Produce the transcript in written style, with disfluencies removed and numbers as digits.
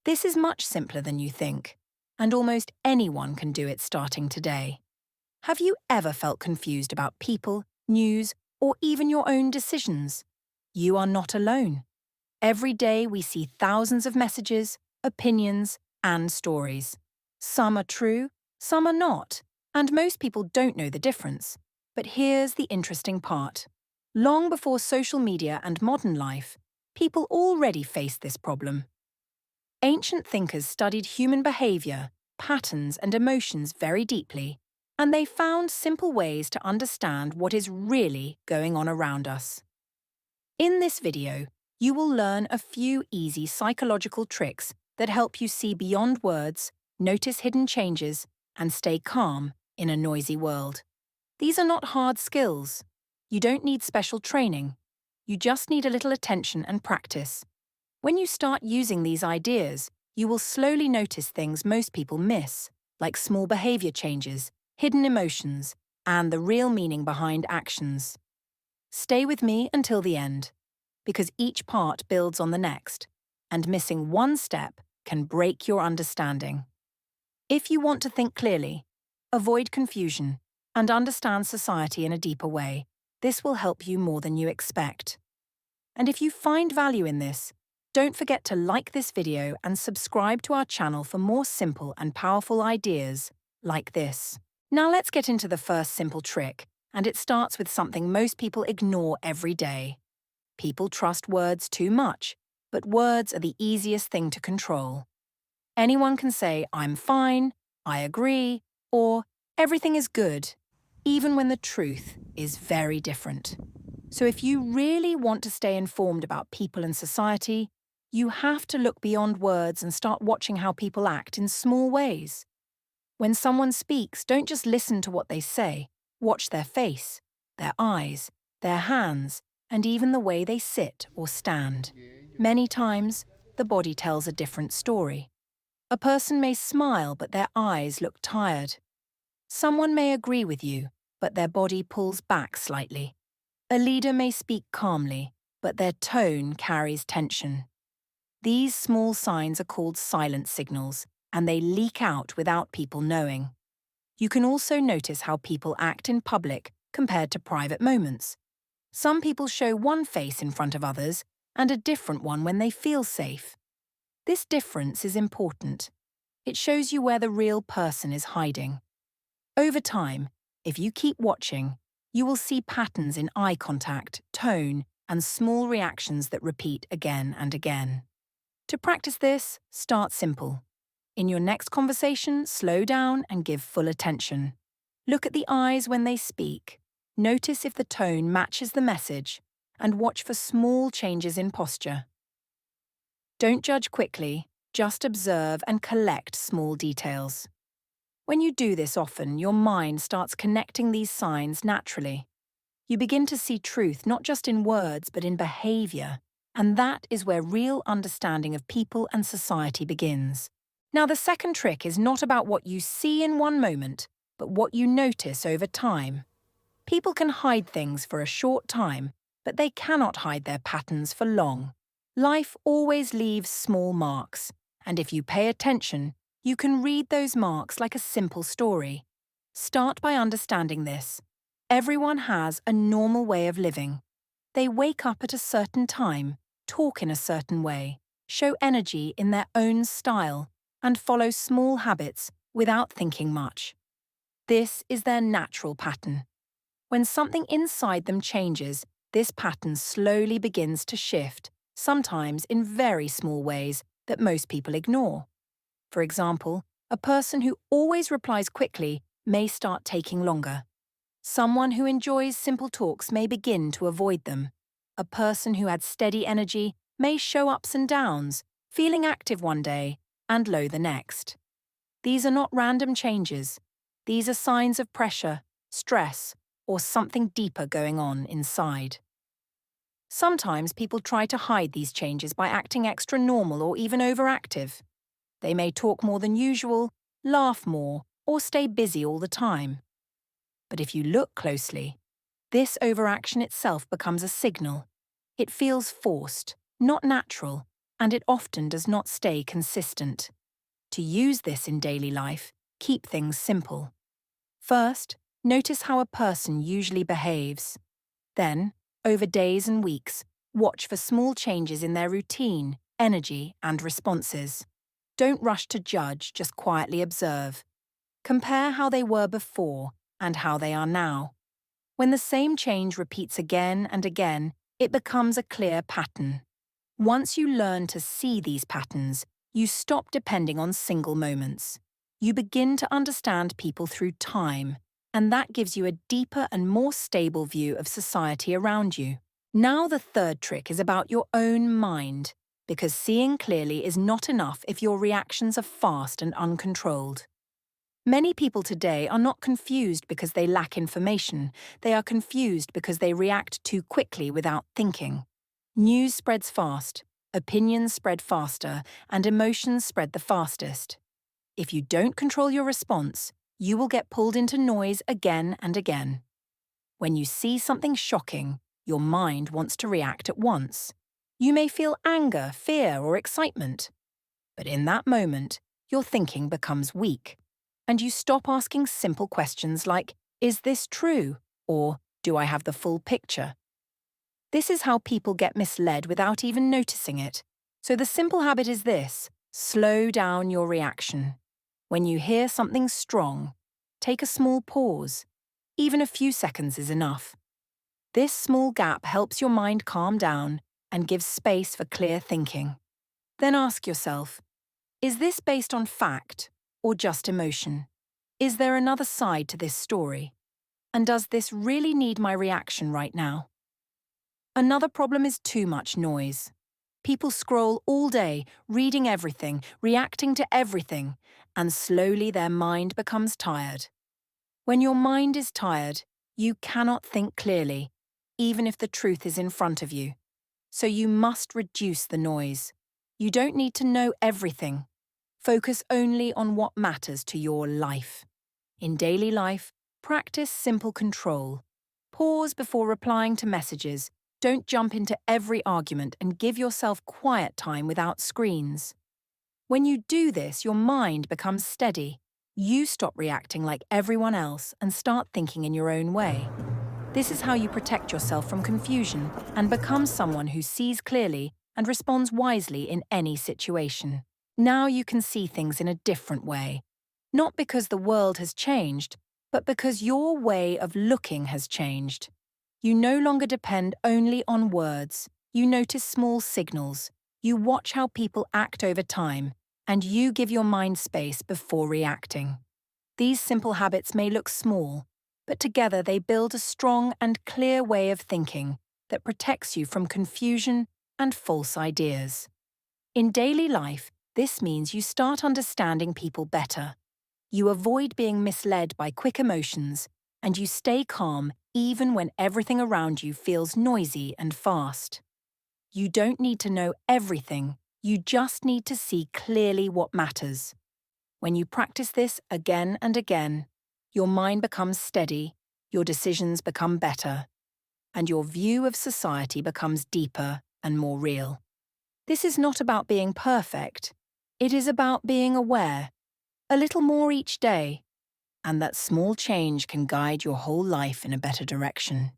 This is much simpler than you think, and almost anyone can do it starting today. Have you ever felt confused about people, news, or even your own decisions? You are not alone. Every day we see thousands of messages, opinions, and stories. Some are true, some are not, and most people don't know the difference. But here's the interesting part. Long before social media and modern life, people already faced this problem. Ancient thinkers studied human behavior, patterns, and emotions very deeply, and they found simple ways to understand what is really going on around us. In this video, you will learn a few easy psychological tricks that help you see beyond words, notice hidden changes, and stay calm in a noisy world. These are not hard skills. You don't need special training. You just need a little attention and practice. When you start using these ideas, you will slowly notice things most people miss, like small behavior changes, hidden emotions, and the real meaning behind actions. Stay with me until the end, because each part builds on the next, and missing one step can break your understanding. If you want to think clearly, avoid confusion, and understand society in a deeper way, this will help you more than you expect. And if you find value in this, don't forget to like this video and subscribe to our channel for more simple and powerful ideas like this. Now let's get into the first simple trick, and it starts with something most people ignore every day. People trust words too much, but words are the easiest thing to control. Anyone can say, "I'm fine," "I agree," or "everything is good," even when the truth is very different. So if you really want to stay informed about people and society, you have to look beyond words and start watching how people act in small ways. When someone speaks, don't just listen to what they say. Watch their face, their eyes, their hands, and even the way they sit or stand. Many times, the body tells a different story. A person may smile, but their eyes look tired. Someone may agree with you, but their body pulls back slightly. A leader may speak calmly, but their tone carries tension. These small signs are called silent signals, and they leak out without people knowing. You can also notice how people act in public compared to private moments. Some people show one face in front of others and a different one when they feel safe. This difference is important. It shows you where the real person is hiding. Over time, if you keep watching, you will see patterns in eye contact, tone, and small reactions that repeat again and again. To practice this, start simple. In your next conversation, slow down and give full attention. Look at the eyes when they speak. Notice if the tone matches the message, and watch for small changes in posture. Don't judge quickly, just observe and collect small details. When you do this often, your mind starts connecting these signs naturally. You begin to see truth not just in words but in behavior, and that is where real understanding of people and society begins. Now, the second trick is not about what you see in one moment, but what you notice over time. People can hide things for a short time, but they cannot hide their patterns for long. Life always leaves small marks, and if you pay attention, you can read those marks like a simple story. Start by understanding this. Everyone has a normal way of living. They wake up at a certain time, talk in a certain way, show energy in their own style, and follow small habits without thinking much. This is their natural pattern. When something inside them changes, this pattern slowly begins to shift, sometimes in very small ways that most people ignore. For example, a person who always replies quickly may start taking longer. Someone who enjoys simple talks may begin to avoid them. A person who had steady energy may show ups and downs, feeling active one day and low the next. These are not random changes. These are signs of pressure, stress, or something deeper going on inside. Sometimes people try to hide these changes by acting extra normal or even overactive. They may talk more than usual, laugh more, or stay busy all the time. But if you look closely, this overaction itself becomes a signal. It feels forced, not natural, and it often does not stay consistent. To use this in daily life, keep things simple. First, notice how a person usually behaves. Then, over days and weeks, watch for small changes in their routine, energy, and responses. Don't rush to judge, just quietly observe. Compare how they were before and how they are now. When the same change repeats again and again, it becomes a clear pattern. Once you learn to see these patterns, you stop depending on single moments. You begin to understand people through time, and that gives you a deeper and more stable view of society around you. Now the third trick is about your own mind, because seeing clearly is not enough if your reactions are fast and uncontrolled. Many people today are not confused because they lack information, they are confused because they react too quickly without thinking. News spreads fast, opinions spread faster, and emotions spread the fastest. If you don't control your response, you will get pulled into noise again and again. When you see something shocking, your mind wants to react at once. You may feel anger, fear, or excitement. But in that moment, your thinking becomes weak, and you stop asking simple questions like, "Is this true?" or "Do I have the full picture?" This is how people get misled without even noticing it. So the simple habit is this: slow down your reaction. When you hear something strong, take a small pause. Even a few seconds is enough. This small gap helps your mind calm down and gives space for clear thinking. Then ask yourself, is this based on fact or just emotion? Is there another side to this story? And does this really need my reaction right now? Another problem is too much noise. People scroll all day, reading everything, reacting to everything, and slowly their mind becomes tired. When your mind is tired, you cannot think clearly, even if the truth is in front of you. So you must reduce the noise. You don't need to know everything. Focus only on what matters to your life. In daily life, practice simple control. Pause before replying to messages. Don't jump into every argument, and give yourself quiet time without screens. When you do this, your mind becomes steady. You stop reacting like everyone else and start thinking in your own way. This is how you protect yourself from confusion and become someone who sees clearly and responds wisely in any situation. Now you can see things in a different way. Not because the world has changed, but because your way of looking has changed. You no longer depend only on words. You notice small signals. You watch how people act over time, and you give your mind space before reacting. These simple habits may look small, but together they build a strong and clear way of thinking that protects you from confusion and false ideas. In daily life, this means you start understanding people better. You avoid being misled by quick emotions, and you stay calm even when everything around you feels noisy and fast. You don't need to know everything, you just need to see clearly what matters. When you practice this again and again, your mind becomes steady, your decisions become better, and your view of society becomes deeper and more real. This is not about being perfect. It is about being aware, a little more each day, and that small change can guide your whole life in a better direction.